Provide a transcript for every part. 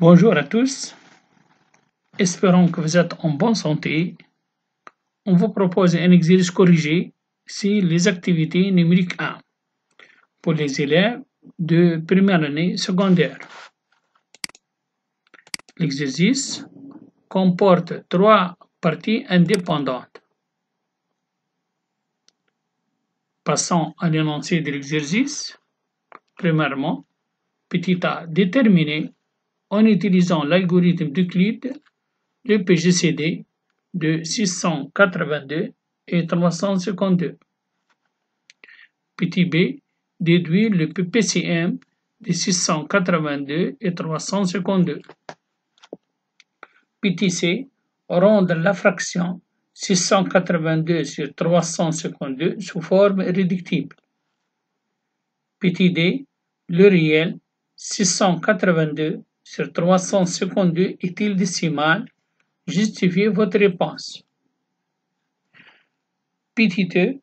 Bonjour à tous, espérons que vous êtes en bonne santé. On vous propose un exercice corrigé sur les activités numériques 1 pour les élèves de première année secondaire. L'exercice comporte 3 parties indépendantes. Passons à l'énoncé de l'exercice. Premièrement, petit a, déterminer en utilisant l'algorithme d'Euclide le PGCD de 682 et 352. Petit b, déduire le PPCM de 682 et 352. Petit c, rendre la fraction 682 sur 352 sous forme réductible. Petit d, le réel 682 sur 352 est-il décimal? Justifiez votre réponse. Petit e,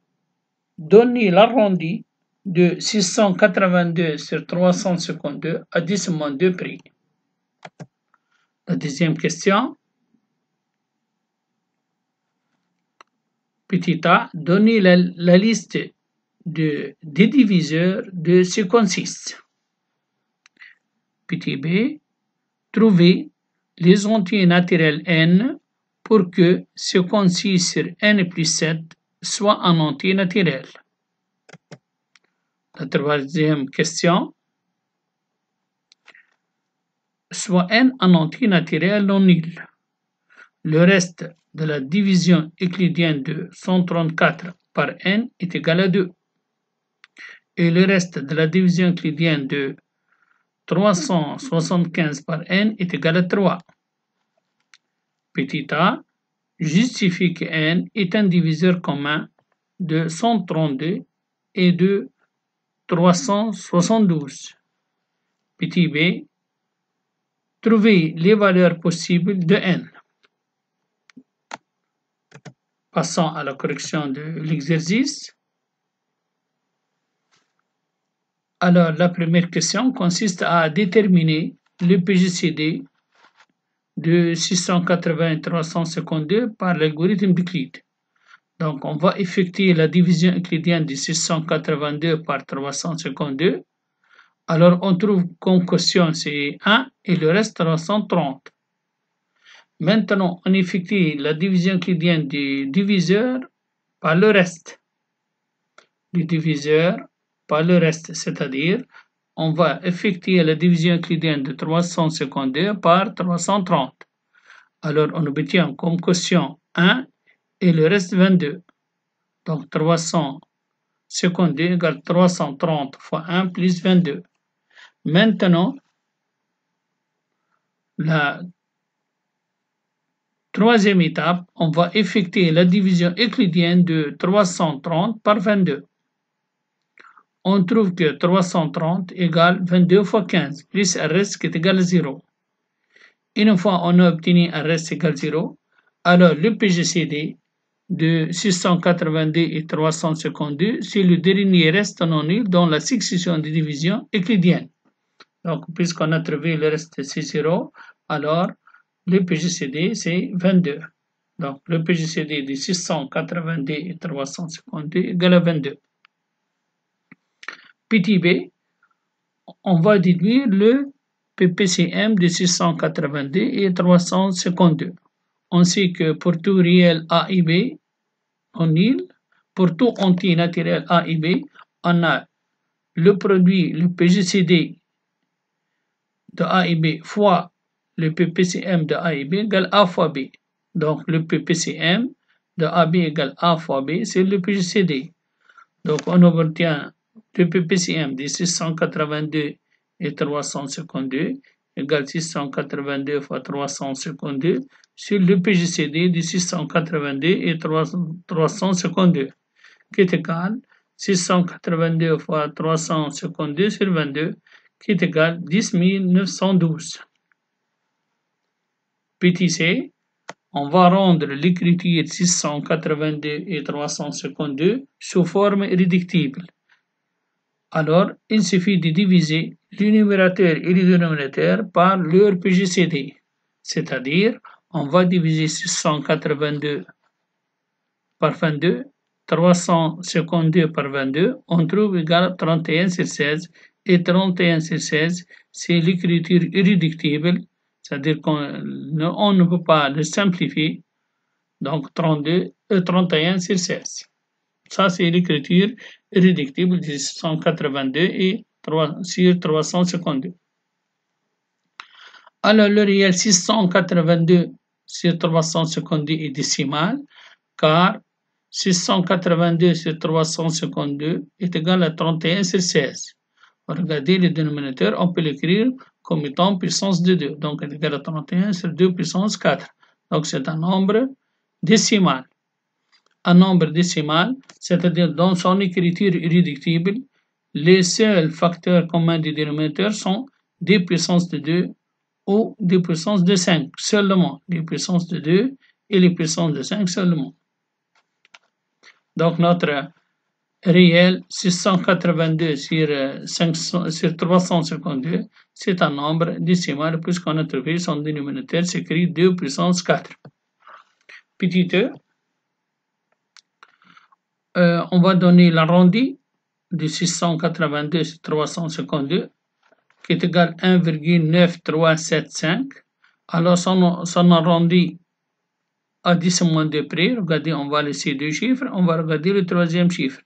donnez l'arrondi de 682 sur 352 à 10-2 prix. La deuxième question. Petit a, donnez la liste des diviseurs de ce consiste. Petit b, trouvez les entiers naturels n pour que ce consiste sur n plus 7 soit un entier naturel. La troisième question. Soit n un entier naturel non nul. Le reste de la division euclidienne de 134 par n est égal à 2. Et le reste de la division euclidienne de 375 par n est égal à 3. Petit a, justifie que n est un diviseur commun de 132 et de 372. Petit b, trouvez les valeurs possibles de n. Passons à la correction de l'exercice. Alors, la première question consiste à déterminer le PGCD de 680 et 352 par l'algorithme d'Euclide. Donc, on va effectuer la division euclidienne de 682 par 352. Alors, on trouve comme quotient c'est 1 et le reste 330. Maintenant, on effectue la division euclidienne du diviseur par le reste. Du diviseur par le reste, c'est-à-dire on va effectuer la division euclidienne de 352 par 330. Alors, on obtient comme quotient 1 et le reste 22. Donc, 352 égale 330 fois 1 plus 22. Maintenant, la troisième étape, on va effectuer la division euclidienne de 330 par 22. On trouve que 330 égale 22 fois 15, plus un reste qui est égal à 0. Une fois on a obtenu un reste égal à 0, alors le PGCD de 682 et 352, c'est le dernier reste non nul dans la succession de division euclidienne. Donc, puisqu'on a trouvé le reste c'est 0, alors le PGCD c'est 22. Donc, le PGCD de 682 et 352 égale à 22. Petit b, on va déduire le PPCM de 682 et 352. On sait que pour tout réel A et B, en nul, pour tout entier naturel A et B, on a le produit, le PGCD de A et B fois le PPCM de A et B égale A fois B. Donc, le PPCM de AB égale A fois B, c'est le PGCD. Donc, on obtient le PPCM de 682 et 352 égale 682 fois 352 sur le PGCD de 682 et 352 qui est égal 682 fois 352 sur 22 qui est égal 10 912. Petit c, on va rendre l'écriture 682 et 352 sous forme réductible. Alors, il suffit de diviser le numérateur et le dénominateur par leur PGCD. C'est-à-dire, on va diviser 682 par 22, 352 par 22, on trouve égal 31 sur 16, et 31 sur 16, c'est l'écriture irréductible, c'est-à-dire qu'on ne peut pas le simplifier, donc 31 sur 16. Ça, c'est l'écriture irréductible de 682 et 3, sur 352. Alors, le réel 682 sur 352 est décimal, car 682 sur 352 est égal à 31 sur 16. Regardez le dénominateur, on peut l'écrire comme étant puissance de 2. Donc, il est égal à 31 sur 2 puissance 4. Donc, c'est un nombre décimal. Un nombre décimal, c'est-à-dire dans son écriture irréductible, les seuls facteurs communs du dénominateur sont des puissances de 2 ou des puissances de 5 seulement. Les puissances de 2 et les puissances de 5 seulement. Donc, notre réel 682 sur 352, c'est un nombre décimal puisqu'on a trouvé son dénominateur s'écrit 2 puissance 4. Petit e, on va donner l'arrondi de 682 sur 352 qui est égal à 1,9375. Alors, son arrondi à 10-2 près, regardez, on va laisser deux chiffres, on va regarder le troisième chiffre.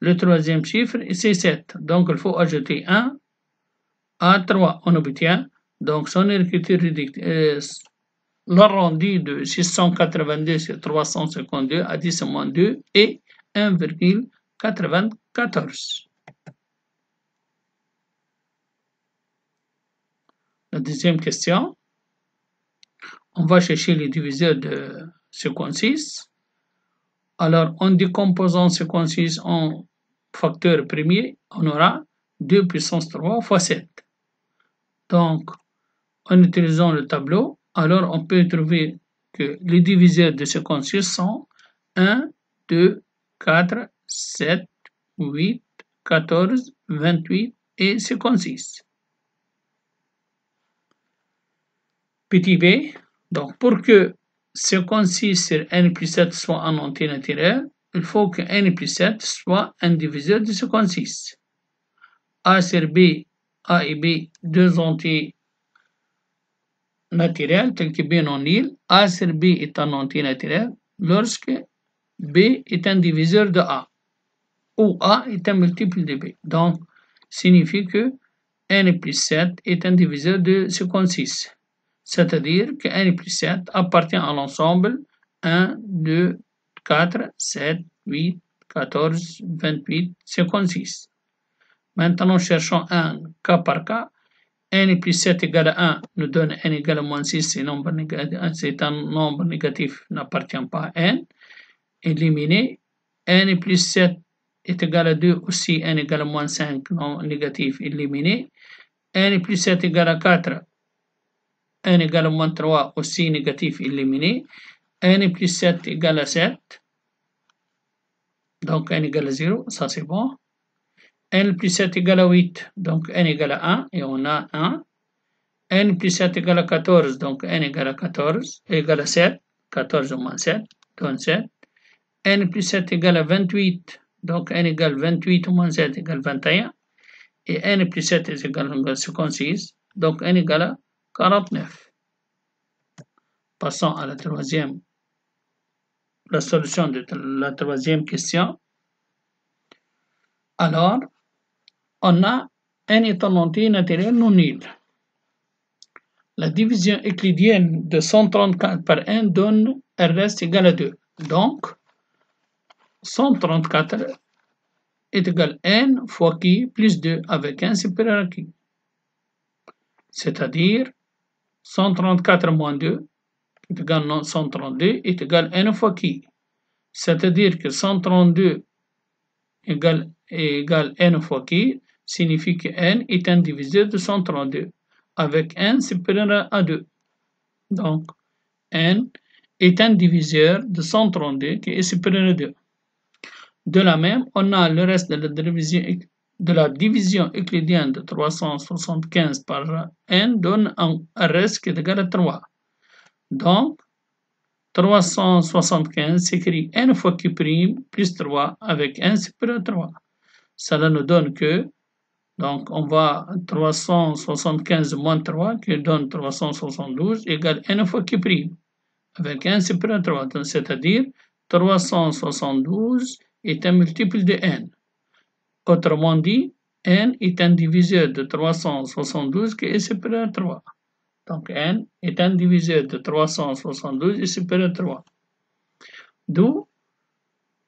Le troisième chiffre, c'est 7. Donc, il faut ajouter 1 à 3. On obtient donc son écriture l'arrondi de 682 sur 352 à 10-2 est 1,94. La deuxième question, on va chercher les diviseurs de séquence 6. Alors, en décomposant séquence 6 en facteur premier, on aura 2 puissance 3 fois 7. Donc, en utilisant le tableau, alors on peut trouver que les diviseurs de séquence 6 sont 1, 2, 4, 7, 8, 14, 28 et séquence 6. Petit b, donc pour que séquence 6 sur n plus 7 soit un entier naturel, il faut que n plus 7 soit un diviseur de séquence 6. A sur b, a et b, deux entiers naturel tel que b non nul, A sur b est un entier naturel lorsque b est un diviseur de A ou A est un multiple de b. Donc, signifie que n plus 7 est un diviseur de séquence 6. C'est-à-dire que n plus 7 appartient à l'ensemble 1, 2, 4, 7, 8, 14, 28, séquence 6. Maintenant, cherchons un cas par cas. n plus 7 égale à 1 nous donne n égale à moins 6, c'est un nombre négatif, n'appartient pas à n. Éliminer. n plus 7 est égal à 2 aussi, n égale à moins 5, non négatif, éliminé. n plus 7 égale à 4, n égale à moins 3 aussi, négatif, éliminé. n plus 7 égale à 7, donc n égale à 0, ça c'est bon. n plus 7 égale à 8, donc n égale à 1, et on a 1. n plus 7 égale à 14, donc n égale à 14, égale à 7, 14 moins 7, donne 7. n plus 7 égale à 28, donc n égale 28 moins 7 égale 21. Et n plus 7 est égal à 56, donc n égale à 49. Passons à la solution de la troisième question. Alors, on a n est un entier naturel non nul. La division euclidienne de 134 par n donne Rs égale à 2. Donc, 134 est égal à n fois qui plus 2 avec n supérieur à qui. C'est-à-dire 134 moins 2 est égal à 132 est égal à n fois qui. C'est-à-dire que 132 égale n fois qui signifie que n est un diviseur de 132 avec n supérieur à 2. Donc, n est un diviseur de 132 qui est supérieur à 2. De la même, on a le reste de la division de la division euclidienne de 375 par n donne un reste qui est égal à 3. Donc, 375 s'écrit n fois q' plus 3 avec n supérieur à 3. Cela nous donne que, donc on va 375 moins 3 qui donne 372 égale n fois q' avec n supérieur à 3. C'est-à-dire 372 est un multiple de n. Autrement dit, n est un diviseur de 372 qui est supérieur à 3. Donc n est un diviseur de 372 et supérieur à 3. D'où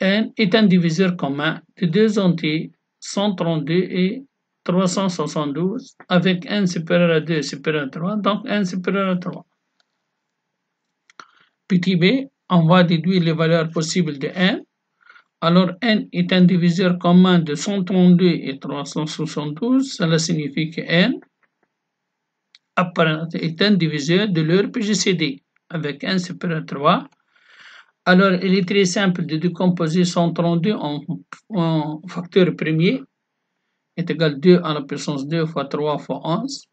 n est un diviseur commun de deux entiers 132 et 372 avec n supérieur à 2 supérieur à 3, donc n supérieur à 3. Petit b, on va déduire les valeurs possibles de n. Alors n est un diviseur commun de 132 et 372, cela signifie que n est un diviseur de leur PGCD avec n supérieur à 3. Alors il est très simple de décomposer 132 en facteur premier est égal 2 à la puissance 2 fois 3 fois 11.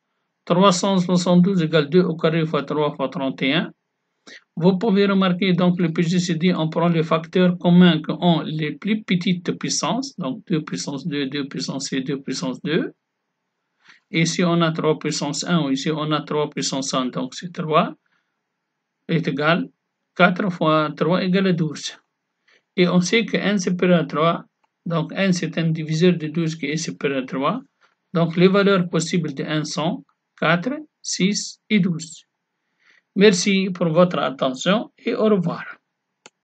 372 égale 2 au carré fois 3 fois 31. Vous pouvez remarquer donc le PGCD, on prend les facteurs communs qui ont les plus petites puissances, donc 2 puissance 2, 2 puissance 2, 2 puissance 2. Et ici on a 3 puissance 1, ou ici on a 3 puissance 1, donc c'est 3 est égal 4 fois 3 égale à 12. Et on sait que n supérieur à 3, donc n c'est un diviseur de 12 qui est supérieur à 3. Donc les valeurs possibles de n sont 4, 6 et 12. Merci pour votre attention et au revoir.